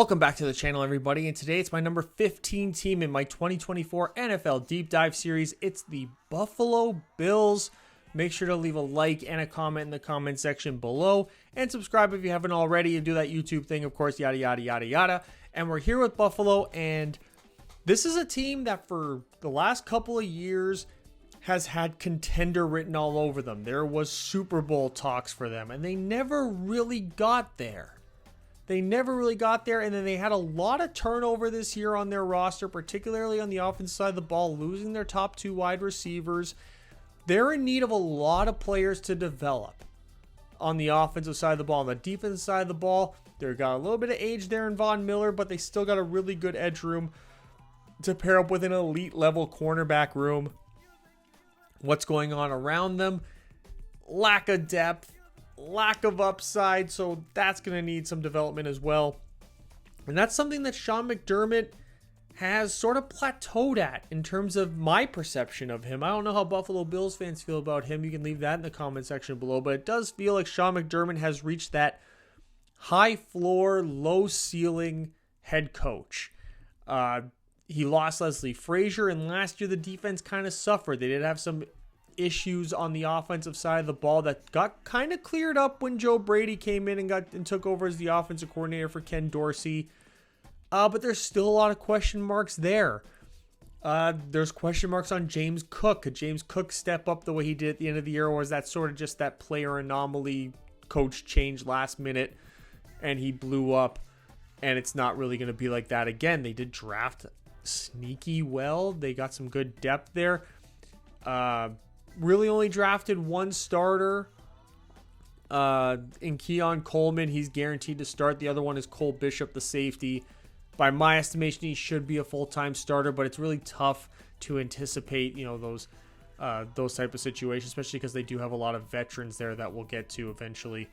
Welcome back to the channel, everybody, and today it's my number 15 team in my 2024 NFL Deep Dive Series. It's the Buffalo Bills. Make sure to leave a like and a comment in the comment section below, and subscribe if you haven't already, and do that YouTube thing, of course, yada, yada, yada, yada. And we're here with Buffalo, and this is a team that for the last couple of years has had contender written all over them. There was Super Bowl talks for them, and they never really got there. And then they had a lot of turnover this year on their roster, particularly on the offensive side of the ball, losing their top two wide receivers. They're in need of a lot of players to develop on the offensive side of the ball. On the defensive side of the ball, they've got a little bit of age there in Von Miller, but they still got a really good edge room to pair up with an elite level cornerback room. What's going on around them? Lack of depth. Lack of upside, so that's going to need some development as well. And that's something that Sean McDermott has sort of plateaued at in terms of my perception of him. I don't know how Buffalo Bills fans feel about him. You can leave that in the comment section below, but it does feel like Sean McDermott has reached that high floor, low ceiling head coach. He lost Leslie Frazier, and last year the defense kind of suffered. They did have some issues on the offensive side of the ball that got kind of cleared up when Joe Brady came in and took over as the offensive coordinator for Ken Dorsey. But there's still a lot of question marks there. There's question marks on James Cook. Could James Cook step up the way he did at the end of the year, or was that sort of just that player anomaly, coach change last minute and he blew up, and it's not really going to be like that again? They did draft sneaky well. They got some good depth there. Really only drafted one starter in Keon Coleman. He's guaranteed to start. The other one is Cole Bishop, the safety. By my estimation, he should be a full-time starter, but it's really tough to anticipate, those type of situations, especially because they do have a lot of veterans there that we'll get to eventually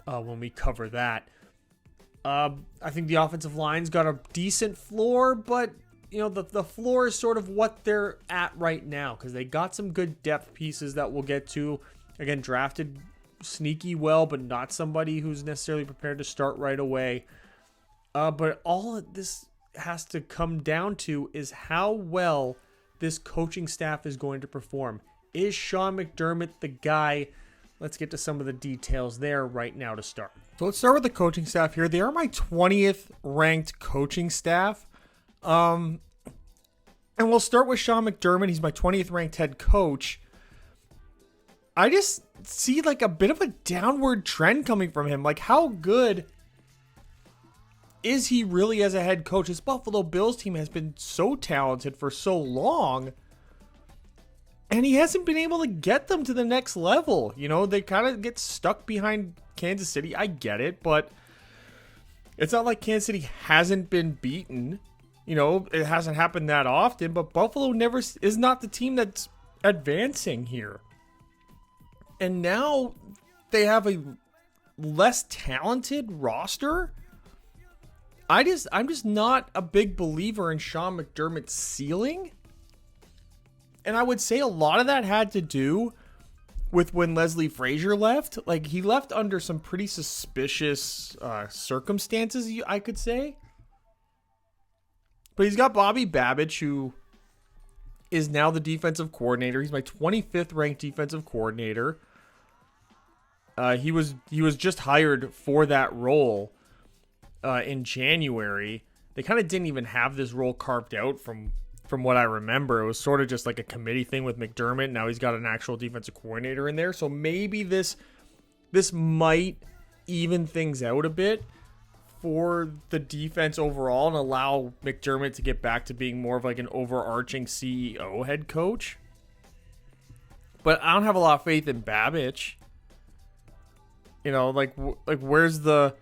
when we cover that. I think the offensive line's got a decent floor, but the floor is sort of what they're at right now, because they got some good depth pieces that we'll get to. Again, drafted sneaky well, but not somebody who's necessarily prepared to start right away. But all of this has to come down to is how well this coaching staff is going to perform. Is Sean McDermott the guy? Let's get to some of the details there right now to start. So let's start with the coaching staff here. They are my 20th ranked coaching staff. And we'll start with Sean McDermott. He's my 20th ranked head coach. I just see like a bit of a downward trend coming from him. Like, how good is he really as a head coach? This Buffalo Bills team has been so talented for so long, and he hasn't been able to get them to the next level. They kind of get stuck behind Kansas City. I get it, but it's not like Kansas City hasn't been beaten. It hasn't happened that often, but Buffalo is not the team that's advancing here. And now they have a less talented roster. I'm just not a big believer in Sean McDermott's ceiling. And I would say a lot of that had to do with when Leslie Frazier left. Like, he left under some pretty suspicious circumstances, I could say. But he's got Bobby Babich, who is now the defensive coordinator. He's my 25th ranked defensive coordinator. He was just hired for that role in January. They kind of didn't even have this role carved out from what I remember. It was sort of just like a committee thing with McDermott. Now he's got an actual defensive coordinator in there. So maybe this might even things out a bit for the defense overall and allow McDermott to get back to being more of like an overarching CEO head coach. But I don't have a lot of faith in Babich. Like where's the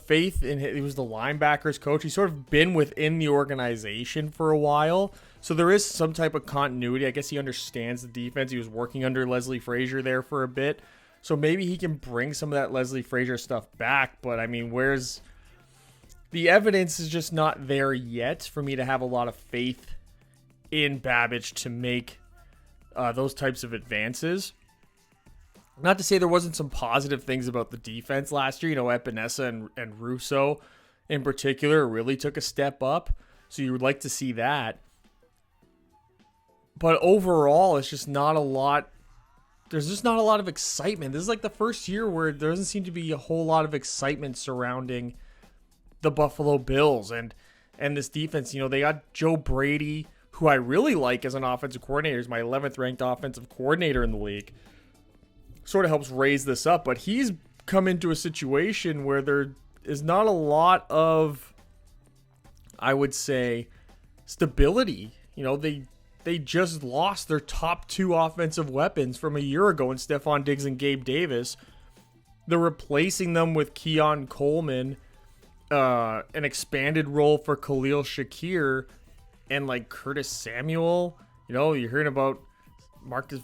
faith in him? He was the linebackers coach. He's sort of been within the organization for a while, so there is some type of continuity. I guess he understands the defense. He was working under Leslie Frazier there for a bit. So maybe he can bring some of that Leslie Frazier stuff back. But, I mean, the evidence is just not there yet for me to have a lot of faith in Babich to make those types of advances. Not to say there wasn't some positive things about the defense last year. Epinesa and Russo in particular really took a step up. So you would like to see that. But overall, it's just not a lot. There's just not a lot of excitement. This is like the first year where there doesn't seem to be a whole lot of excitement surrounding the Buffalo Bills and this defense. You know, they got Joe Brady, who I really like as an offensive coordinator. He's my 11th ranked offensive coordinator in the league. Sort of helps raise this up, but he's come into a situation where there is not a lot of, I would say, stability. You know, they just lost their top two offensive weapons from a year ago in Stephon Diggs and Gabe Davis. They're replacing them with Keon Coleman, an expanded role for Khalil Shakir, and like Curtis Samuel. You know, you're hearing about Marcus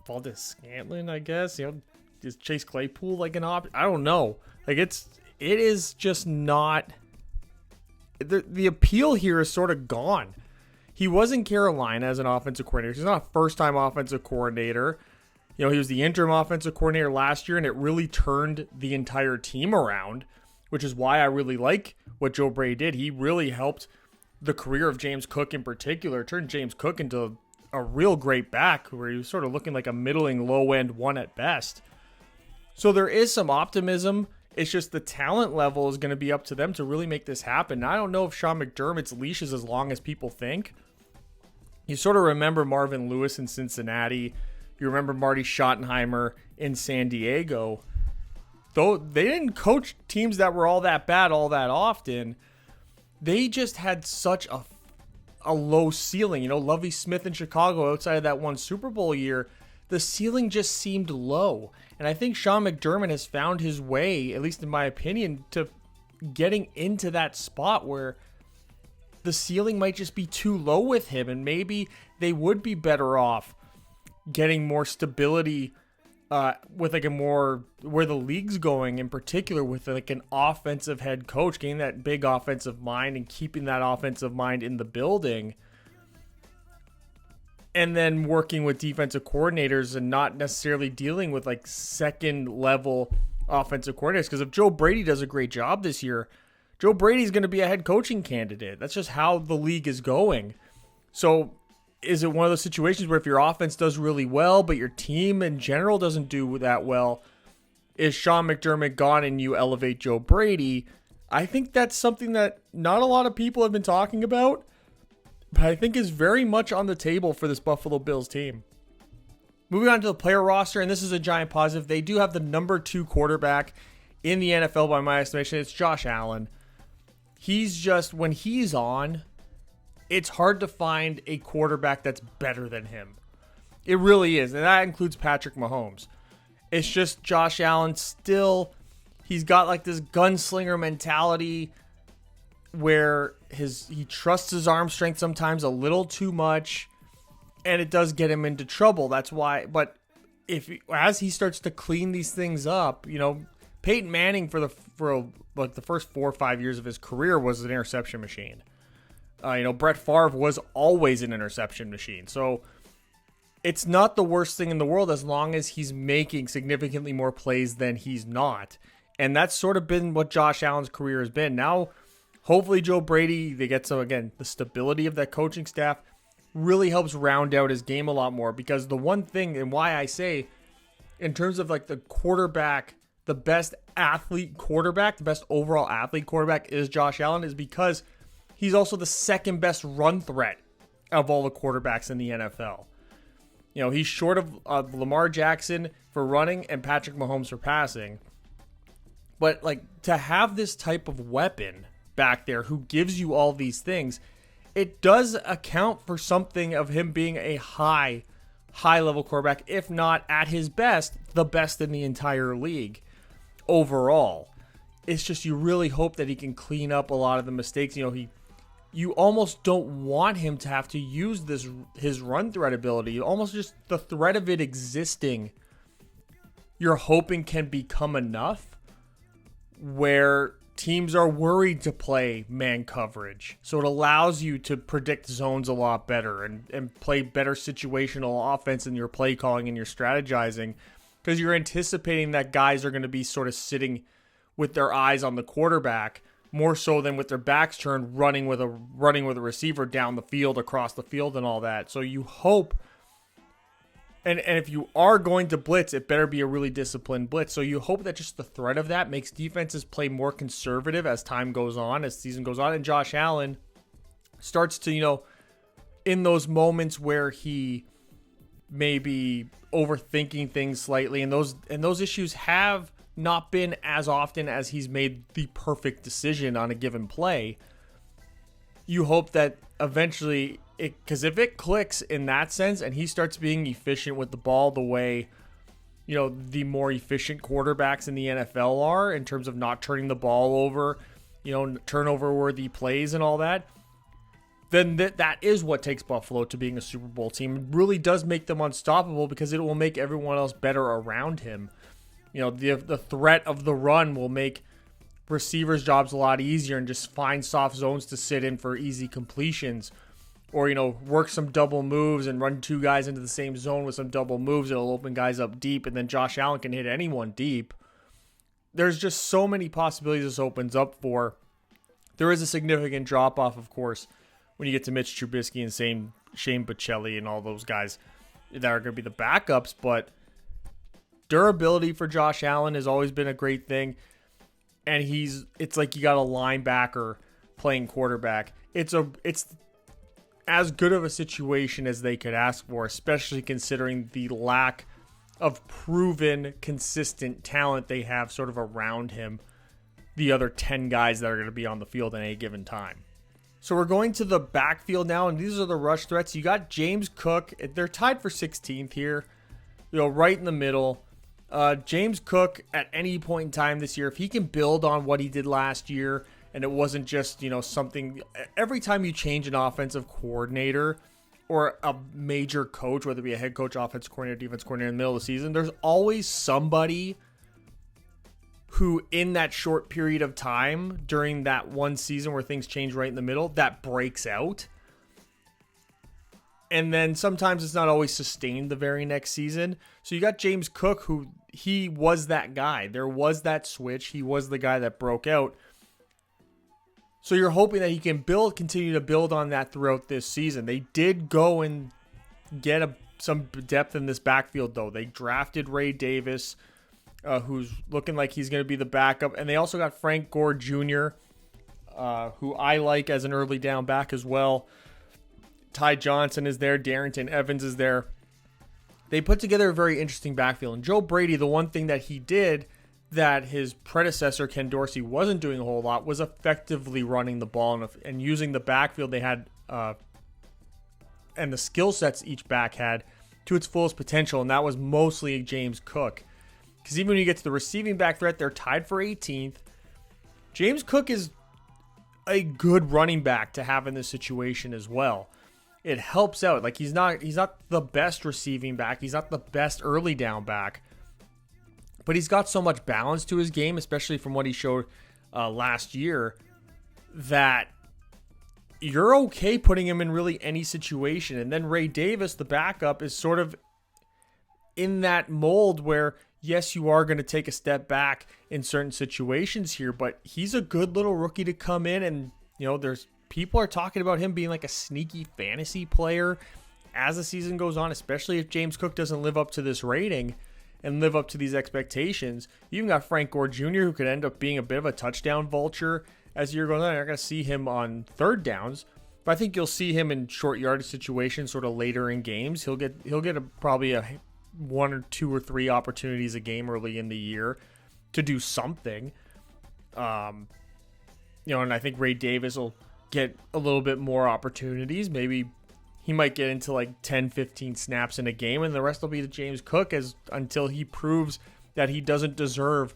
Valdes-Scantling, I guess. You know, is Chase Claypool like an option? I don't know. Like it is just not. The appeal here is sort of gone. He was in Carolina as an offensive coordinator. He's not a first-time offensive coordinator. You know, he was the interim offensive coordinator last year, and it really turned the entire team around, which is why I really like what Joe Brady did. He really helped the career of James Cook in particular, turned James Cook into a real great back, where he was sort of looking like a middling low-end one at best. So there is some optimism. It's just the talent level is going to be up to them to really make this happen. Now, I don't know if Sean McDermott's leash is as long as people think. You sort of remember Marvin Lewis in Cincinnati. You remember Marty Schottenheimer in San Diego. Though they didn't coach teams that were all that bad all that often, they just had such a low ceiling. You know, Lovie Smith in Chicago, outside of that one Super Bowl year, the ceiling just seemed low. And I think Sean McDermott has found his way, at least in my opinion, to getting into that spot where the ceiling might just be too low with him, and maybe they would be better off getting more stability with like a more where the league's going, in particular with like an offensive head coach, getting that big offensive mind and keeping that offensive mind in the building, and then working with defensive coordinators and not necessarily dealing with like second level offensive coordinators. Because if Joe Brady does a great job this year, Joe Brady's going to be a head coaching candidate. That's just how the league is going. So is it one of those situations where if your offense does really well, but your team in general doesn't do that well, is Sean McDermott gone and you elevate Joe Brady? I think that's something that not a lot of people have been talking about, but I think is very much on the table for this Buffalo Bills team. Moving on to the player roster, and this is a giant positive. They do have the number 2 quarterback in the NFL by my estimation. It's Josh Allen. He's just, when he's on, it's hard to find a quarterback that's better than him. It really is, and that includes Patrick Mahomes. It's just Josh Allen still, he's got like this gunslinger mentality where he trusts his arm strength sometimes a little too much, and it does get him into trouble. That's why, but as he starts to clean these things up, you know, Peyton Manning for like the first 4 or 5 years of his career was an interception machine. You know, Brett Favre was always an interception machine. So it's not the worst thing in the world as long as he's making significantly more plays than he's not. And that's sort of been what Josh Allen's career has been. Now, hopefully Joe Brady, they get some, again, the stability of that coaching staff really helps round out his game a lot more. Because the one thing, and why I say, in terms of like the quarterback, the best athlete quarterback, the best overall athlete quarterback is Josh Allen, is because he's also the second best run threat of all the quarterbacks in the NFL. You know, he's short of Lamar Jackson for running and Patrick Mahomes for passing. But like to have this type of weapon back there who gives you all these things, it does account for something of him being a high level quarterback, if not at his best, the best in the entire league overall. It's just you really hope that he can clean up a lot of the mistakes. You know, you almost don't want him to have to use his run threat ability. Almost just the threat of it existing, you're hoping can become enough where teams are worried to play man coverage. So it allows you to predict zones a lot better and play better situational offense in your play calling and your strategizing, because you're anticipating that guys are going to be sort of sitting with their eyes on the quarterback more so than with their backs turned, running with a receiver down the field, across the field, and all that. So you hope, and if you are going to blitz, it better be a really disciplined blitz. So you hope that just the threat of that makes defenses play more conservative as time goes on, as season goes on, and Josh Allen starts to, in those moments where he may be overthinking things slightly, and those issues have not been as often as he's made the perfect decision on a given play. You hope that eventually, because if it clicks in that sense and he starts being efficient with the ball the way, the more efficient quarterbacks in the NFL are in terms of not turning the ball over, turnover worthy plays and all that, then that is what takes Buffalo to being a Super Bowl team. It really does make them unstoppable because it will make everyone else better around him. The threat of the run will make receivers' jobs a lot easier and just find soft zones to sit in for easy completions. Or, work some double moves and run two guys into the same zone with some double moves. It'll open guys up deep, and then Josh Allen can hit anyone deep. There's just so many possibilities this opens up for. There is a significant drop-off, of course, when you get to Mitch Trubisky and Shane Bocelli and all those guys that are going to be the backups, but durability for Josh Allen has always been a great thing. And it's like you got a linebacker playing quarterback. It's as good of a situation as they could ask for, especially considering the lack of proven, consistent talent they have sort of around him, the other 10 guys that are going to be on the field at any given time. So we're going to the backfield now, and these are the rush threats. You got James Cook. They're tied for 16th here, right in the middle. James Cook, at any point in time this year, if he can build on what he did last year, and it wasn't just, something, every time you change an offensive coordinator or a major coach, whether it be a head coach, offensive coordinator, defense coordinator in the middle of the season, there's always somebody who in that short period of time during that one season where things change right in the middle, that breaks out. And then sometimes it's not always sustained the very next season. So you got James Cook, who he was that guy. There was that switch. He was the guy that broke out. So you're hoping that he can continue to build on that throughout this season. They did go and get some depth in this backfield, though. They drafted Ray Davis, who's looking like he's going to be the backup. And they also got Frank Gore Jr., who I like as an early down back as well. Ty Johnson is there. Darrington Evans is there. They put together a very interesting backfield. And Joe Brady, the one thing that he did that his predecessor, Ken Dorsey, wasn't doing a whole lot was effectively running the ball and using the backfield they had and the skill sets each back had to its fullest potential. And that was mostly James Cook. Because even when you get to the receiving back threat, they're tied for 18th. James Cook is a good running back to have in this situation as well. It helps out. Like he's not the best receiving back. He's not the best early down back. But he's got so much balance to his game, especially from what he showed last year, that you're okay putting him in really any situation. And then Ray Davis, the backup, is sort of in that mold where, yes, you are going to take a step back in certain situations here, but he's a good little rookie to come in. And, there's people are talking about him being like a sneaky fantasy player as the season goes on, especially if James Cook doesn't live up to this rating and live up to these expectations. You even got Frank Gore Jr., who could end up being a bit of a touchdown vulture as the year goes on. You're not going to see him on third downs, but I think you'll see him in short yardage situations sort of later in games. He'll get probably one or two or three opportunities a game early in the year to do something. And I think Ray Davis will get a little bit more opportunities. Maybe he might get into like 10, 15 snaps in a game, and the rest will be to James Cook until he proves that he doesn't deserve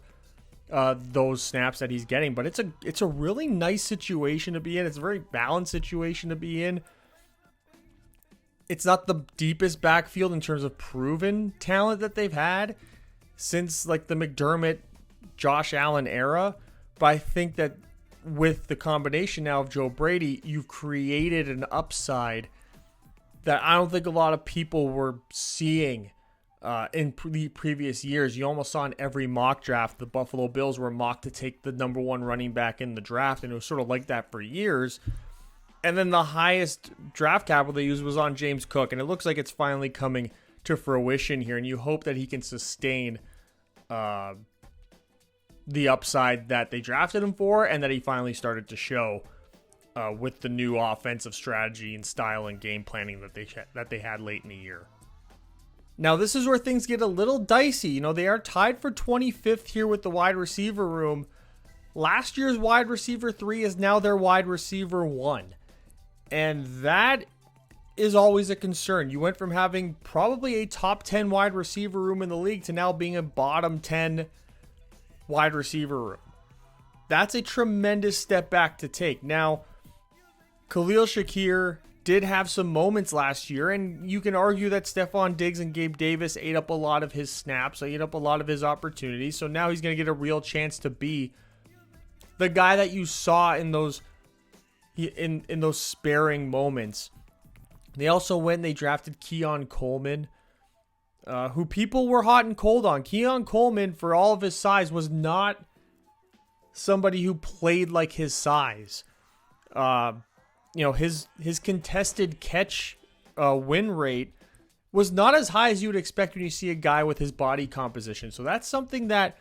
those snaps that he's getting. But it's a really nice situation to be in. It's a very balanced situation to be in. It's not the deepest backfield in terms of proven talent that they've had since like the McDermott, Josh Allen era. But I think that with the combination now of Joe Brady, you've created an upside that I don't think a lot of people were seeing in the previous years, you almost saw in every mock draft, the Buffalo Bills were mocked to take the number one running back in the draft, and it was sort of like that for years. And then the highest draft capital they used was on James Cook, and it looks like it's finally coming to fruition here, and you hope that he can sustain the upside that they drafted him for, and that he finally started to show with the new offensive strategy and style and game planning that they had late in the year. Now, this is where things get a little dicey. You know, they are tied for 25th here with the wide receiver room. Last year's wide receiver 3 is now their wide receiver 1. And that is always a concern. You went from having probably a top 10 wide receiver room in the league to now being a bottom 10 wide receiver room. That's a tremendous step back to take. Now, Khalil Shakir did have some moments last year, and you can argue that Stephon Diggs and Gabe Davis ate up a lot of his snaps, ate up a lot of his opportunities, so now he's going to get a real chance to be the guy that you saw in those sparing moments. They also went and they drafted Keon Coleman, who people were hot and cold on. Keon Coleman, for all of his size, was not somebody who played like his size. His contested catch win rate was not as high as you would expect when you see a guy with his body composition. So that's something that,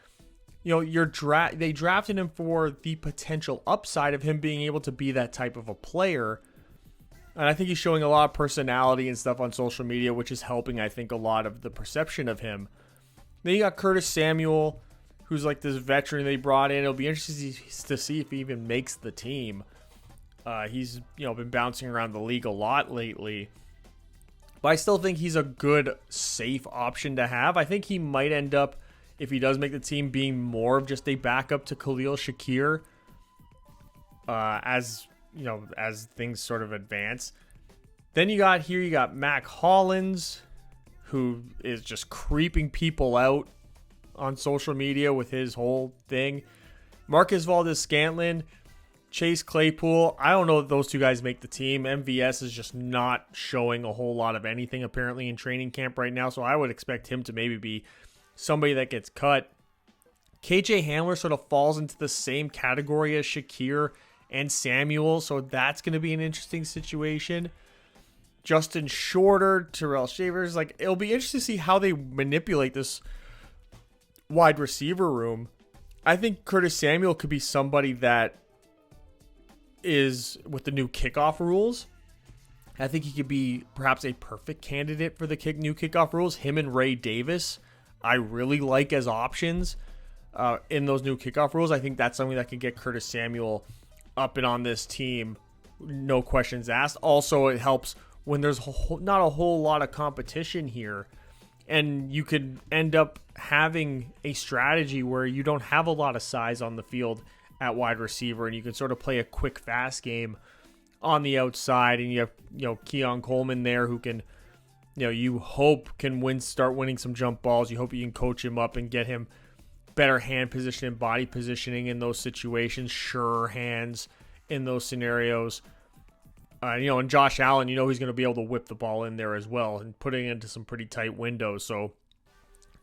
they drafted him for the potential upside of him being able to be that type of a player. And I think he's showing a lot of personality and stuff on social media, which is helping, I think, a lot of the perception of him. Then you got Curtis Samuel, who's like this veteran they brought in. It'll be interesting to see if he even makes the team. He's been bouncing around the league a lot lately. But I still think he's a good, safe option to have. I think he might end up, if he does make the team, being more of just a backup to Khalil Shakir as things sort of advance. Then you got Mac Hollins, who is just creeping people out on social media with his whole thing. Marcus Valdes-Scantling, Chase Claypool. I don't know if those two guys make the team. MVS is just not showing a whole lot of anything apparently in training camp right now, so I would expect him to maybe be somebody that gets cut. KJ Hamler sort of falls into the same category as Shakir and Samuel, so that's going to be an interesting situation. Justin Shorter, Terrell Shavers, it'll be interesting to see how they manipulate this wide receiver room. I think Curtis Samuel could be somebody that is, with the new kickoff rules, I think he could be perhaps a perfect candidate for the new kickoff rules. Him and Ray Davis, I really like as options in those new kickoff rules. I think that's something that could get Curtis Samuel up and on this team, no questions asked. Also, it helps when there's not a whole lot of competition here, and you could end up having a strategy where you don't have a lot of size on the field at wide receiver, and you can sort of play a quick, fast game on the outside, and you have Keon Coleman there who can, you hope can start winning some jump balls. You hope you can coach him up and get him better hand position and body positioning in those situations, sure hands in those scenarios. And Josh Allen, he's going to be able to whip the ball in there as well and putting it into some pretty tight windows. So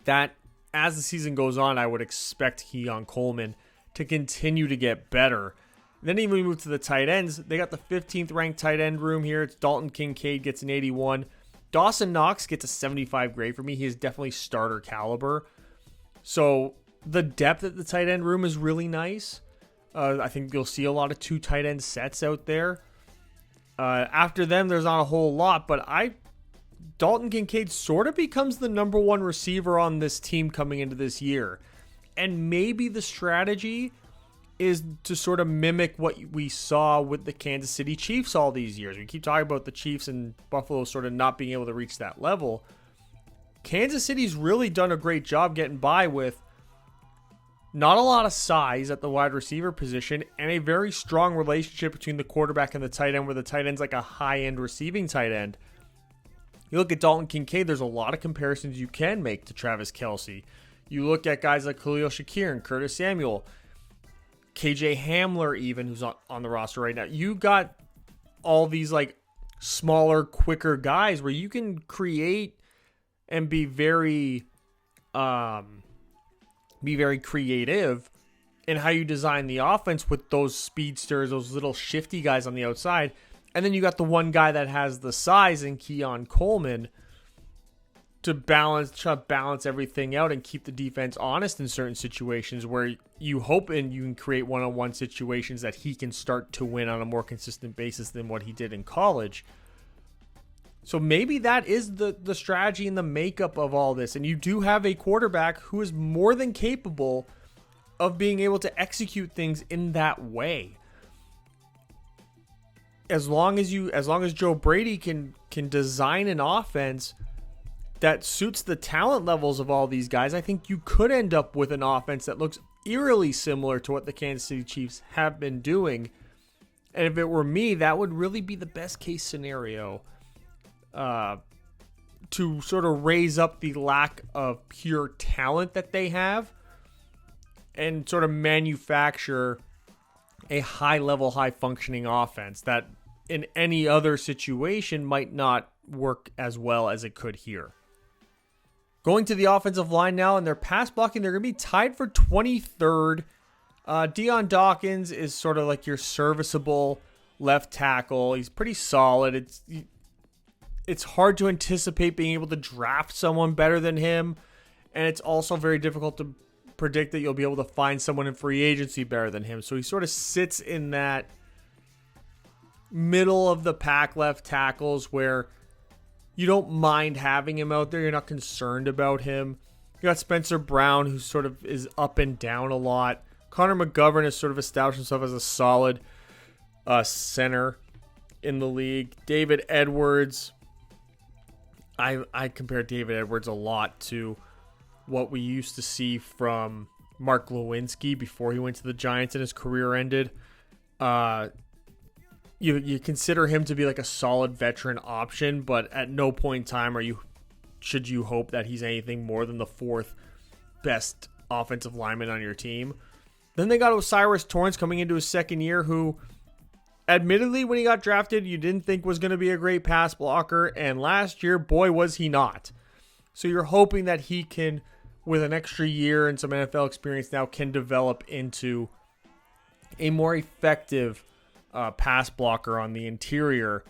that, as the season goes on, I would expect Keon Coleman to continue to get better. And then even move to the tight ends. They got the 15th ranked tight end room here. It's Dalton Kincaid gets an 81. Dawson Knox gets a 75 grade for me. He is definitely starter caliber. So the depth at the tight end room is really nice. I think you'll see a lot of 2 tight end sets out there. After them, there's not a whole lot, but Dalton Kincaid sort of becomes the number 1 receiver on this team coming into this year. And maybe the strategy is to sort of mimic what we saw with the Kansas City Chiefs all these years. We keep talking about the Chiefs and Buffalo sort of not being able to reach that level. Kansas City's really done a great job getting by with not a lot of size at the wide receiver position and a very strong relationship between the quarterback and the tight end, where the tight end's like a high-end receiving tight end. You look at Dalton Kincaid, there's a lot of comparisons you can make to Travis Kelce. You look at guys like Khalil Shakir and Curtis Samuel, KJ Hamler even, who's on the roster right now. You got all these smaller, quicker guys where you can create and be very creative in how you design the offense with those speedsters, those little shifty guys on the outside. And then you got the one guy that has the size in Keon Coleman to try to balance everything out and keep the defense honest in certain situations where you hope and you can create one-on-one situations that he can start to win on a more consistent basis than what he did in college. So maybe that is the strategy and the makeup of all this. And you do have a quarterback who is more than capable of being able to execute things in that way. As long as Joe Brady can design an offense that suits the talent levels of all these guys, I think you could end up with an offense that looks eerily similar to what the Kansas City Chiefs have been doing. And if it were me, that would really be the best case scenario to sort of raise up the lack of pure talent that they have and sort of manufacture a high-level, high-functioning offense that in any other situation might not work as well as it could here. Going to the offensive line now, and their pass blocking, they're going to be tied for 23rd. Deion Dawkins is sort of like your serviceable left tackle. He's pretty solid. It's hard to anticipate being able to draft someone better than him, and it's also very difficult to predict that you'll be able to find someone in free agency better than him. So he sort of sits in that middle of the pack left tackles where you don't mind having him out there. You're not concerned about him. You got Spencer Brown, who sort of is up and down a lot. Connor McGovern has sort of established himself as a solid center in the league. David Edwards, I compare David Edwards a lot to what we used to see from Mark Lewinsky before he went to the Giants and his career ended. You consider him to be like a solid veteran option, but at no point in time should you hope that he's anything more than the fourth best offensive lineman on your team. Then they got Osiris Torrance coming into his second year, who admittedly when he got drafted you didn't think was going to be a great pass blocker, and last year, boy, was he not. So you're hoping that he can, with an extra year and some NFL experience now, can develop into a more effective pass blocker on the interior.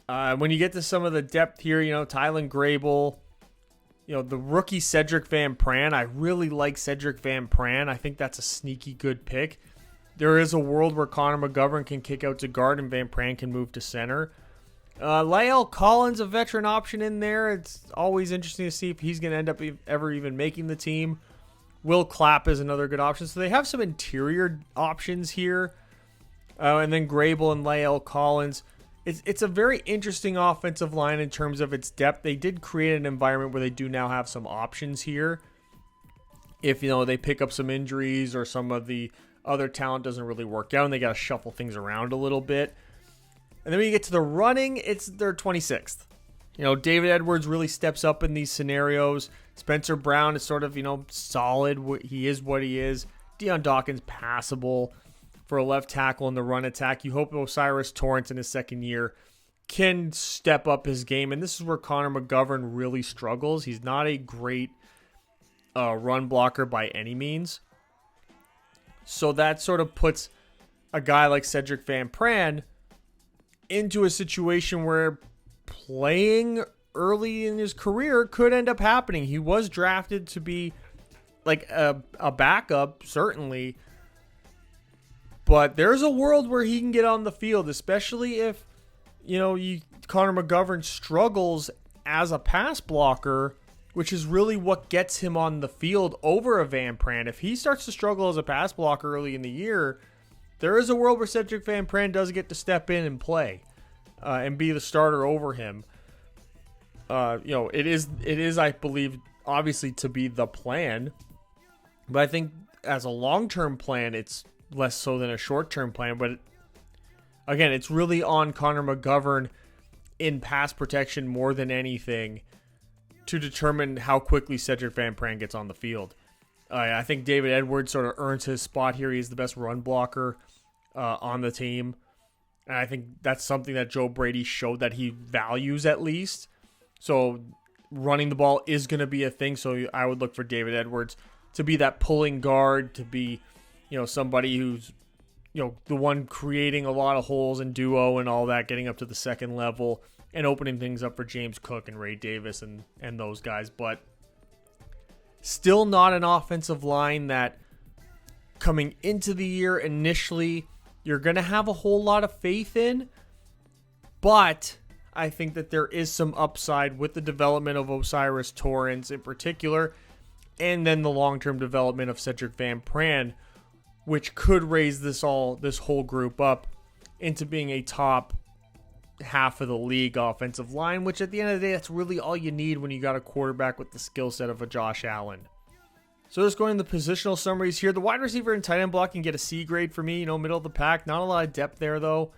When you get to some of the depth here, Tylen Grable, the rookie Cedric Van Pran. I really like Cedric Van Pran. I think that's a sneaky good pick. There is a world where Connor McGovern can kick out to guard and Van Pran can move to center. Lael Collins, a veteran option in there. It's always interesting to see if he's going to end up ever even making the team. Will Clapp is another good option. So they have some interior options here. And then Grable and Lael Collins. It's a very interesting offensive line in terms of its depth. They did create an environment where they do now have some options here. If, they pick up some injuries or some of the other talent doesn't really work out and they got to shuffle things around a little bit. And then when you get to the running, they're 26th. David Edwards really steps up in these scenarios. Spencer Brown is sort of, solid. He is what he is. Deion Dawkins, passable for a left tackle in the run attack. You hope Osiris Torrance in his second year can step up his game. And this is where Connor McGovern really struggles. He's not a great run blocker by any means. So that sort of puts a guy like Cedric Van Pran into a situation where playing early in his career could end up happening. He was drafted to be like a backup, certainly. But there's a world where he can get on the field, especially if, Connor McGovern struggles as a pass blocker, which is really what gets him on the field over a Van Pran. If he starts to struggle as a pass blocker early in the year, there is a world where Cedric Van Pran does get to step in and play and be the starter over him. It is, I believe, obviously to be the plan. But I think as a long-term plan, it's less so than a short-term plan. But again, it's really on Connor McGovern in pass protection more than anything to determine how quickly Cedric Van Pran gets on the field. I think David Edwards sort of earns his spot here. He's the best run blocker on the team. And I think that's something that Joe Brady showed that he values at least. So running the ball is going to be a thing. So I would look for David Edwards to be that pulling guard, to be, somebody who's, the one creating a lot of holes in duo and all that, getting up to the second level and opening things up for James Cook and Ray Davis and those guys. But still not an offensive line that coming into the year initially you're going to have a whole lot of faith in. But I think that there is some upside with the development of Osiris Torrance in particular, and then the long-term development of Cedric Van Pran, which could raise this whole group up into being a top half of the league offensive line, which at the end of the day, that's really all you need when you got a quarterback with the skill set of a Josh Allen. So just going to the positional summaries here. The wide receiver and tight end block can get a C grade for me, middle of the pack. Not a lot of depth there, though.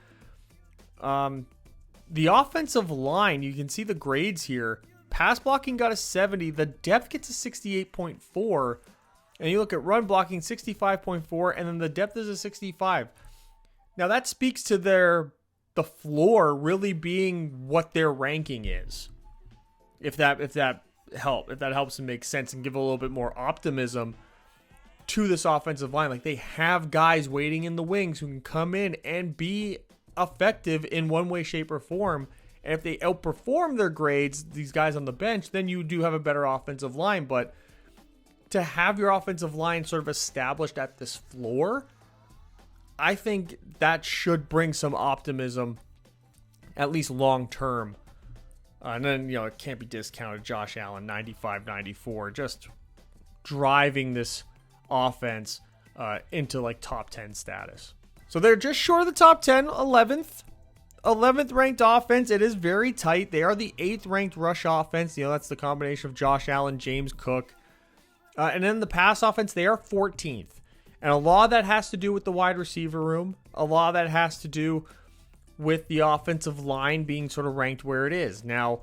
The offensive line, you can see the grades here. Pass blocking got a 70. The depth gets a 68.4. And you look at run blocking, 65.4. And then the depth is a 65. Now that speaks to the floor really being what their ranking is. If that helps and makes sense and give a little bit more optimism to this offensive line. Like, they have guys waiting in the wings who can come in and be effective in one way, shape, or form. And if they outperform their grades, these guys on the bench, then you do have a better offensive line. But to have your offensive line sort of established at this floor, I think that should bring some optimism, at least long term. And then, it can't be discounted. Josh Allen, 95-94, just driving this offense into like top 10 status. So they're just short of the top 10, 11th ranked offense. It is very tight. They are the 8th ranked rush offense. That's the combination of Josh Allen, James Cook. And then the pass offense, they are 14th. And a lot of that has to do with the wide receiver room. A lot of that has to do with the offensive line being sort of ranked where it is. Now,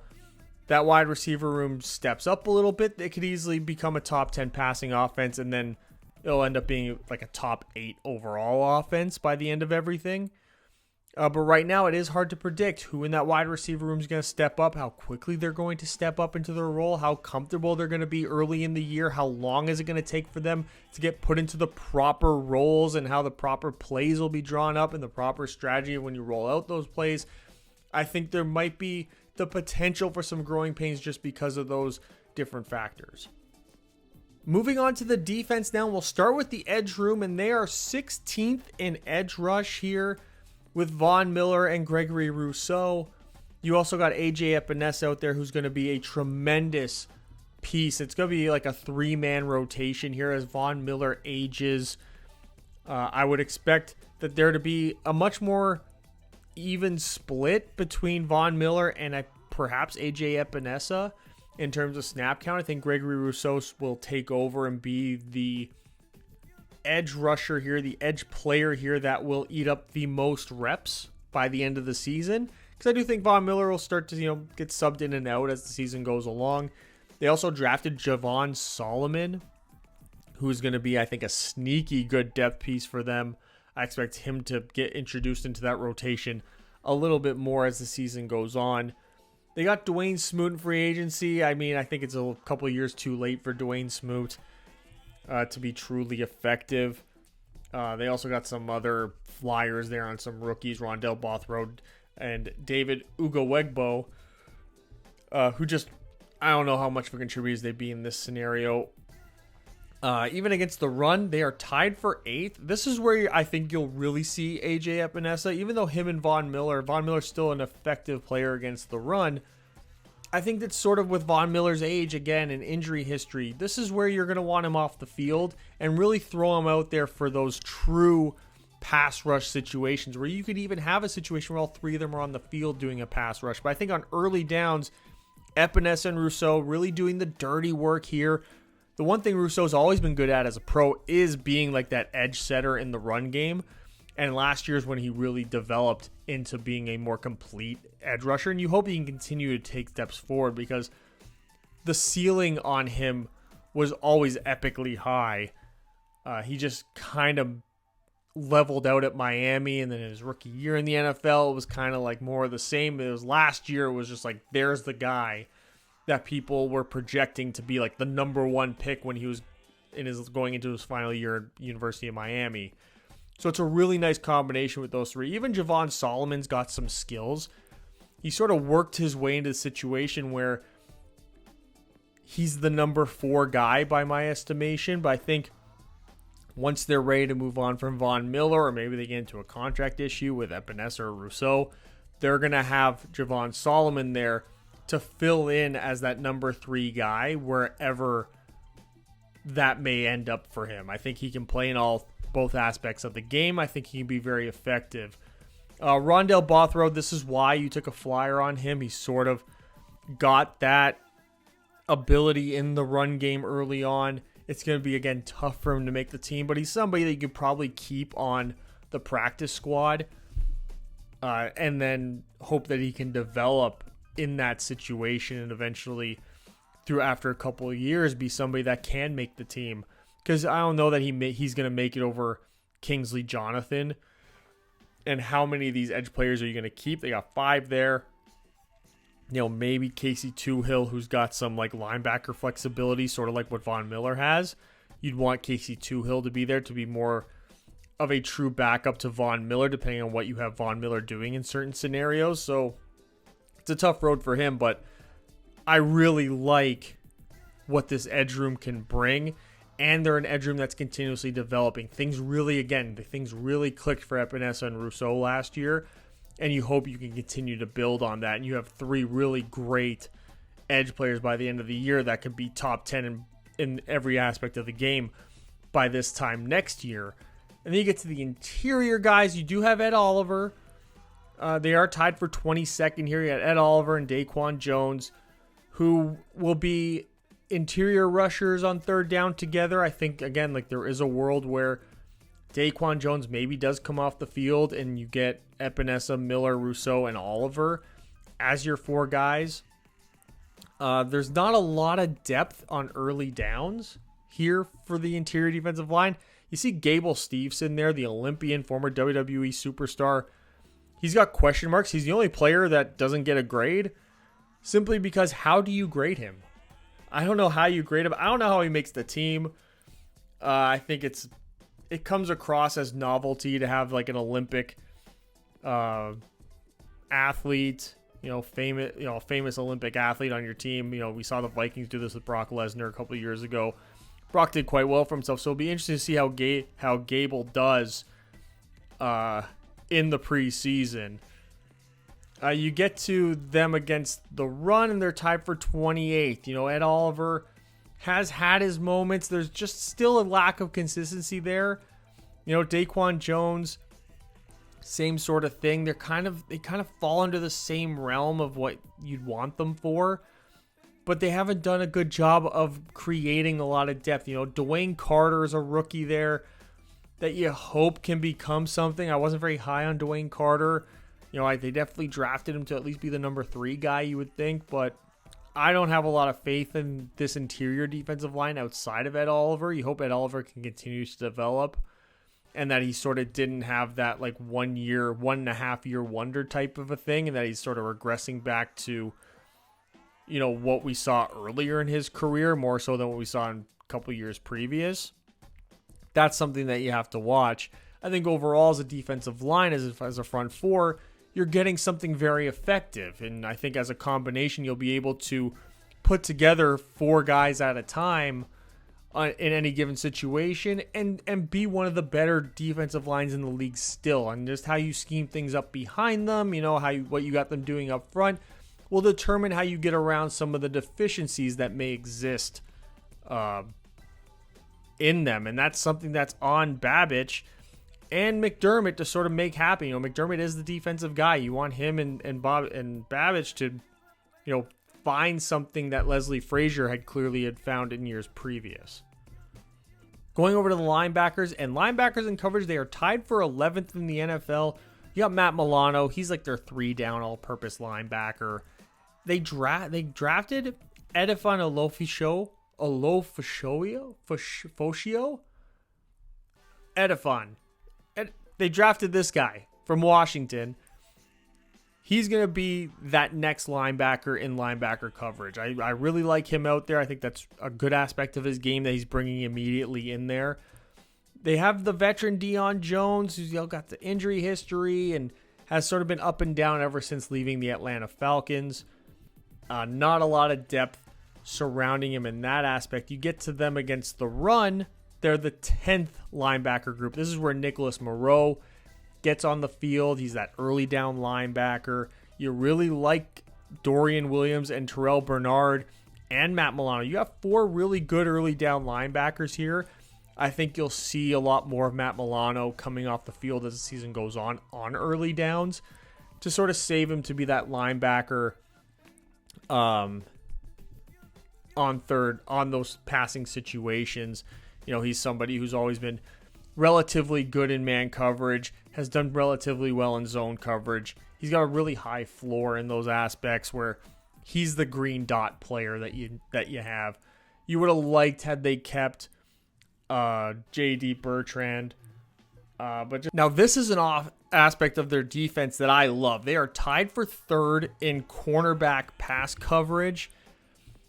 that wide receiver room steps up a little bit. It could easily become a top 10 passing offense, and then it'll end up being like a top 8 overall offense by the end of everything. But right now, it is hard to predict who in that wide receiver room is going to step up, how quickly they're going to step up into their role, how comfortable they're going to be early in the year, how long is it going to take for them to get put into the proper roles, and how the proper plays will be drawn up and the proper strategy when you roll out those plays. I think there might be the potential for some growing pains just because of those different factors. Moving on to the defense now, we'll start with the edge room, and they are 16th in edge rush here, with Von Miller and Gregory Rousseau. You also got AJ Epinesa out there, who's going to be a tremendous piece. It's going to be like a 3-man rotation here as Von Miller ages. I would expect that there to be a much more even split between Von Miller and perhaps AJ Epinesa in terms of snap count. I think Gregory Rousseau will take over and be the edge rusher here, the edge player here that will eat up the most reps by the end of the season, because I do think Von Miller will start to get subbed in and out as the season goes along. They also drafted Javon Solomon, who's going to be, I think, a sneaky good depth piece for them. I expect him to get introduced into that rotation a little bit more as the season goes on. They got Dwayne Smoot in free agency. I think it's a couple of years too late for Dwayne Smoot to be truly effective. They also got some other flyers there on some rookies, Rondell Bothroyd and David Ugawegbo, who just, I don't know how much of a contributors they'd be in this scenario. Even against the run, they are tied for 8th. This is where I think you'll really see AJ Epinesa, even though him and Von Miller's still an effective player against the run. I think that's sort of with Von Miller's age, again, and injury history, this is where you're going to want him off the field and really throw him out there for those true pass rush situations where you could even have a situation where all 3 of them are on the field doing a pass rush. But I think on early downs, Epinesa and Rousseau really doing the dirty work here. The one thing Rousseau's always been good at as a pro is being like that edge setter in the run game. And last year's when he really developed into being a more complete edge rusher. And you hope he can continue to take steps forward, because the ceiling on him was always epically high. He just kind of leveled out at Miami, and then in his rookie year in the NFL, it was kind of like more of the same. It was last year, it was just like, there's the guy. that people were projecting to be like the number one pick when he was going into his final year at University of Miami. So it's a really nice combination with those three. Even Javon Solomon's got some skills. He sort of worked his way into the situation where he's the number 4 guy by my estimation. But I think once they're ready to move on from Von Miller, or maybe they get into a contract issue with Epenesa or Rousseau, they're going to have Javon Solomon there to fill in as that number 3 guy wherever that may end up for him. I think he can play in both aspects of the game. I think he can be very effective. Rondell Bothroyd, this is why you took a flyer on him. He sort of got that ability in the run game early on. It's going to be, again, tough for him to make the team, but he's somebody that you could probably keep on the practice squad and then hope that he can develop in that situation and eventually, after a couple of years, be somebody that can make the team. Because I don't know that he's going to make it over Kingsley Jonathan. And how many of these edge players are you going to keep? They got 5 there. Maybe Casey Toohill, who's got some like linebacker flexibility, sort of like what Von Miller has. You'd want Casey Toohill to be there to be more of a true backup to Von Miller, depending on what you have Von Miller doing in certain scenarios. So it's a tough road for him, but I really like what this edge room can bring. And they're an edge room that's continuously developing. Things really clicked for Epenesa and Rousseau last year. And you hope you can continue to build on that. And you have 3 really great edge players by the end of the year that could be top 10 in every aspect of the game by this time next year. And then you get to the interior guys. You do have Ed Oliver. They are tied for 22nd here. You got Ed Oliver and Daquan Jones, who will be interior rushers on third down together. I think, again, like there is a world where Daquan Jones maybe does come off the field and you get Epenesa, Miller, Rousseau, and Oliver as your 4 guys. There's not a lot of depth on early downs here for the interior defensive line. You see Gable Steveson there, the Olympian, former WWE superstar. He's got question marks. He's the only player that doesn't get a grade simply because how do you grade him? I don't know how you grade him. I don't know how he makes the team. I think it comes across as novelty to have like an Olympic athlete, famous Olympic athlete on your team. We saw the Vikings do this with Brock Lesnar a couple of years ago. Brock did quite well for himself, so it'll be interesting to see how Gable does in the preseason. You get to them against the run, and they're tied for 28th. Ed Oliver has had his moments. There's just still a lack of consistency there. Daquan Jones, same sort of thing. They kind of fall under the same realm of what you'd want them for, but they haven't done a good job of creating a lot of depth. Dwayne Carter is a rookie there that you hope can become something. I wasn't very high on Dwayne Carter. They definitely drafted him to at least be the number 3 guy, you would think, but I don't have a lot of faith in this interior defensive line outside of Ed Oliver. You hope Ed Oliver can continue to develop and that he sort of didn't have that like 1.5 year wonder type of a thing, and that he's sort of regressing back to, what we saw earlier in his career, more so than what we saw in a couple years previous. That's something that you have to watch. I think overall as a defensive line, as a front 4, you're getting something very effective. And I think as a combination, you'll be able to put together 4 guys at a time in any given situation and be one of the better defensive lines in the league still. And just how you scheme things up behind them, what you got them doing up front will determine how you get around some of the deficiencies that may exist in them. And that's something that's on Babich and McDermott to sort of make happen. McDermott is the defensive guy. You want him and Babich to, find something that Leslie Frazier had found in years previous. Going over to the linebackers in coverage, they are tied for 11th in the NFL. You got Matt Milano. He's like their 3-down all-purpose linebacker. They drafted Edifon Olofosio. Edifon. They drafted this guy from Washington. he's going to be that next linebacker in linebacker coverage. I really like him out there. I think that's a good aspect of his game that he's bringing immediately in there. They have the veteran Deion Jones, who's got the injury history and has sort of been up and down ever since leaving the Atlanta Falcons. Not a lot of depth surrounding him in that aspect. You get to them against the run, they're the 10th linebacker group. This is where Nicholas Moreau gets on the field. He's that early down linebacker. You really like Dorian Williams and Terrell Bernard and Matt Milano. You have 4 really good early down linebackers here. I think you'll see a lot more of Matt Milano coming off the field as the season goes on early downs to sort of save him to be that linebacker on third on those passing situations. He's somebody who's always been relatively good in man coverage, has done relatively well in zone coverage. He's got a really high floor in those aspects where he's the green dot player that you have. You would have liked had they kept J.D. Bertrand. Now this is an aspect of their defense that I love. They are tied for 3rd in cornerback pass coverage.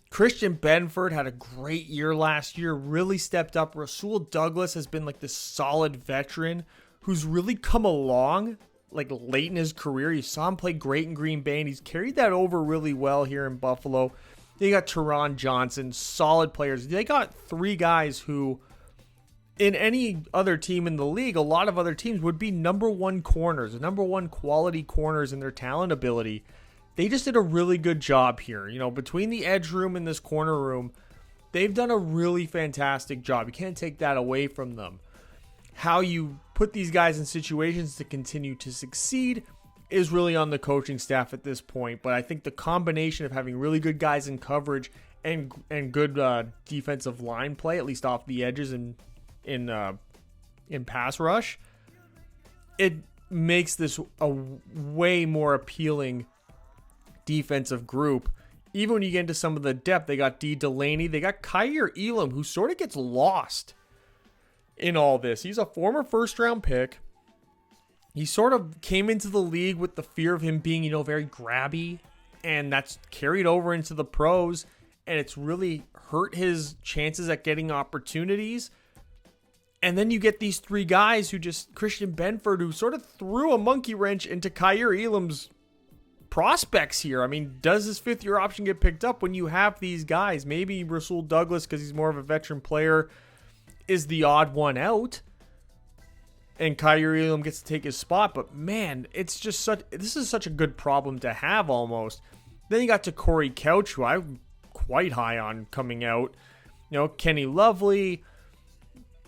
Christian Benford had a great year last year, really stepped up. Rasul Douglas has been like this solid veteran who's really come along like late in his career. You saw him play great in Green Bay, and he's carried that over really well here in Buffalo. They got Teron Johnson, solid players. They got 3 guys who, in any other team in the league, a lot of other teams would be number 1 corners, number 1 quality corners in their talent ability. They just did a really good job here. Between the edge room and this corner room, they've done a really fantastic job. You can't take that away from them. How you put these guys in situations to continue to succeed is really on the coaching staff at this point. But I think the combination of having really good guys in coverage and good defensive line play, at least off the edges and in pass rush, it makes this a way more appealing defensive group. Even when you get into some of the depth, they got D. Delaney, they got Kyer Elam, who sort of gets lost in all this. He's a former first-round pick. He sort of came into the league with the fear of him being, very grabby, and that's carried over into the pros, and it's really hurt his chances at getting opportunities. And then you get these 3 guys Christian Benford, who sort of threw a monkey wrench into Kyer Elam's prospects here. I mean, does his 5th-year option get picked up when you have these guys? Maybe Rasul Douglas, because he's more of a veteran player, is the odd one out, and Kyer Elam gets to take his spot. But man, this is such a good problem to have almost. Then you got to Corey Couch, who I'm quite high on coming out. Kenny Lovely,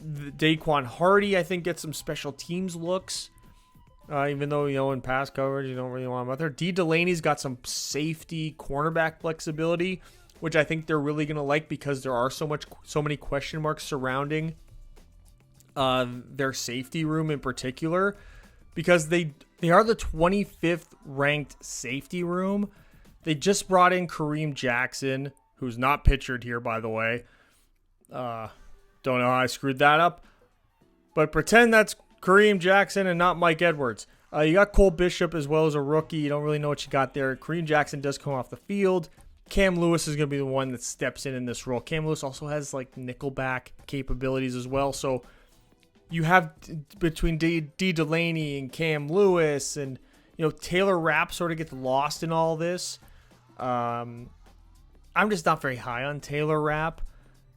Daquan Hardy, I think gets some special teams looks. Even though, in pass coverage, you don't really want him out there. D. Delaney's got some safety cornerback flexibility, which I think they're really going to like because there are so many question marks surrounding their safety room in particular, because they are the 25th ranked safety room. They just brought in Kareem Jackson, who's not pictured here, by the way. Don't know how I screwed that up, but pretend that's Kareem Jackson and not Mike Edwards. You got Cole Bishop as well as a rookie. You don't really know what you got there. Kareem Jackson does come off the field. Cam Lewis is going to be the one that steps in this role. Cam Lewis also has like nickelback capabilities as well. So you have between D. Delaney and Cam Lewis, and Taylor Rapp sort of gets lost in all this. I'm just not very high on Taylor Rapp.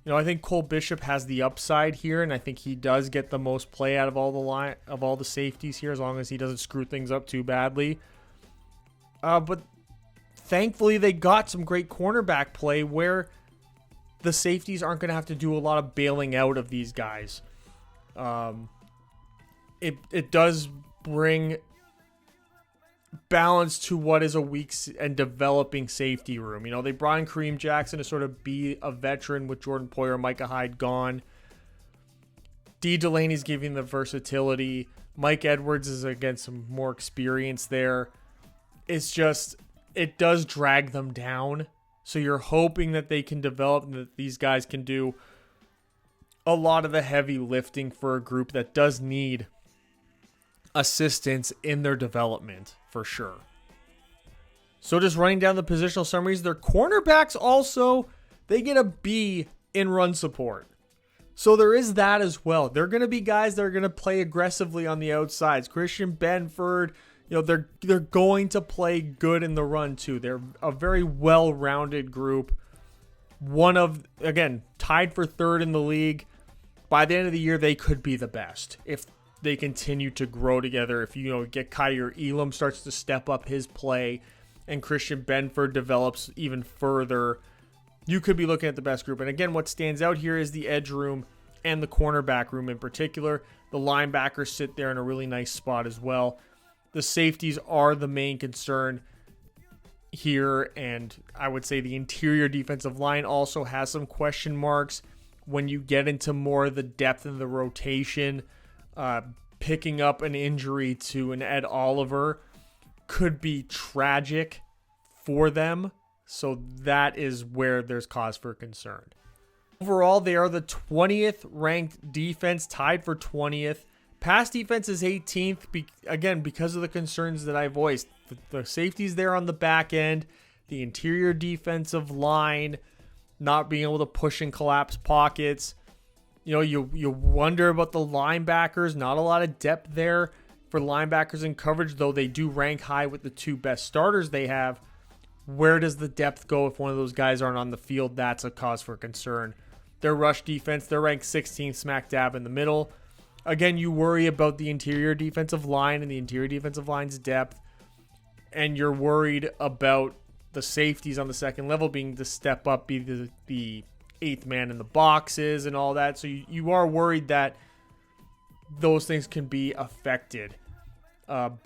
I think Cole Bishop has the upside here, and I think he does get the most play out of all the safeties here, as long as he doesn't screw things up too badly. But thankfully, they got some great cornerback play where the safeties aren't going to have to do a lot of bailing out of these guys. It does bring balance to what is a weak and developing safety room. They brought in Kareem Jackson to sort of be a veteran with Jordan Poyer, Micah Hyde gone. D. Delaney's giving the versatility. Mike Edwards is, again, some more experience there. It's just, it does drag them down. So you're hoping that they can develop and that these guys can do a lot of the heavy lifting for a group that does need assistance in their development, for sure. So just running down the positional summaries, their cornerbacks also, they get a B in run support. So there is that as well. They're going to be guys that are going to play aggressively on the outsides. Christian Benford, they're going to play good in the run too. They're a very well-rounded group. One of, again, tied for third in the league. By the end of the year, they could be the best if they continue to grow together. If get Kyer Elam starts to step up his play and Christian Benford develops even further, you could be looking at the best group. And again, what stands out here is the edge room and the cornerback room in particular. The linebackers sit there in a really nice spot as well. The safeties are the main concern here, and I would say the interior defensive line also has some question marks. When you get into more of the depth of the rotation, picking up an injury to an Ed Oliver could be tragic for them. So that is where there's cause for concern. Overall, they are the 20th ranked defense, tied for 20th. Pass defense is 18th, again, because of the concerns that I voiced. The safeties there on the back end, the interior defensive line, not being able to push and collapse pockets. You wonder about the linebackers. Not a lot of depth there for linebackers in coverage, though they do rank high with the two best starters they have. Where does the depth go if one of those guys aren't on the field? That's a cause for concern. Their rush defense, they're ranked 16th, smack dab in the middle. Again, you worry about the interior defensive line and the interior defensive line's depth. And you're worried about the safeties on the second level being to step up, be the eighth man in the boxes and all that. So you are worried that those things can be affected. Not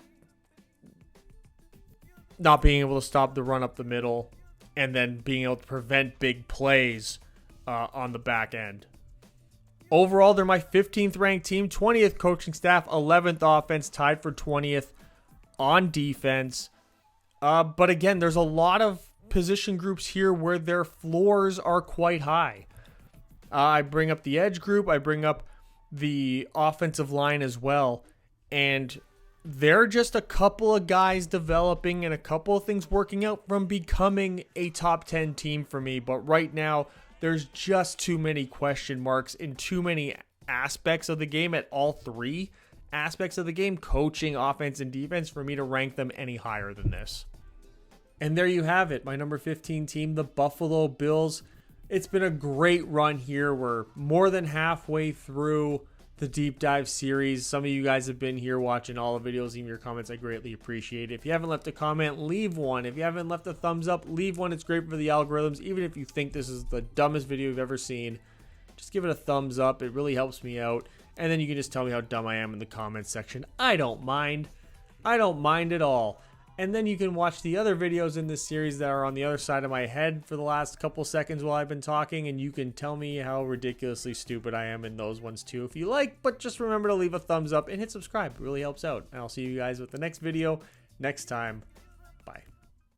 being able to stop the run up the middle and then being able to prevent big plays on the back end. Overall, they're my 15th ranked team, 20th coaching staff, 11th offense, tied for 20th on defense. But again, there's a lot of position groups here where their floors are quite high. I bring up the edge group. I bring up the offensive line as well. And they're just a couple of guys developing and a couple of things working out from becoming a top 10 team for me. But right now, there's just too many question marks in too many aspects of the game at all three aspects of the game, coaching, offense, and defense, for me to rank them any higher than this. And there you have it, my number 15 team, the Buffalo Bills. It's been a great run here. We're more than halfway through the deep dive series. Some of you guys have been here watching all the videos, even your comments. I greatly appreciate it. If you haven't left a comment, leave one. If you haven't left a thumbs up, leave one. It's great for the algorithms. Even if you think this is the dumbest video you've ever seen, just give it a thumbs up. It really helps me out. And then you can just tell me how dumb I am in the comments section. I don't mind. I don't mind at all. And then you can watch the other videos in this series that are on the other side of my head for the last couple seconds while I've been talking, and you can tell me how ridiculously stupid I am in those ones too if you like. But just remember to leave a thumbs up and hit subscribe. It really helps out. And I'll see you guys with the next video next time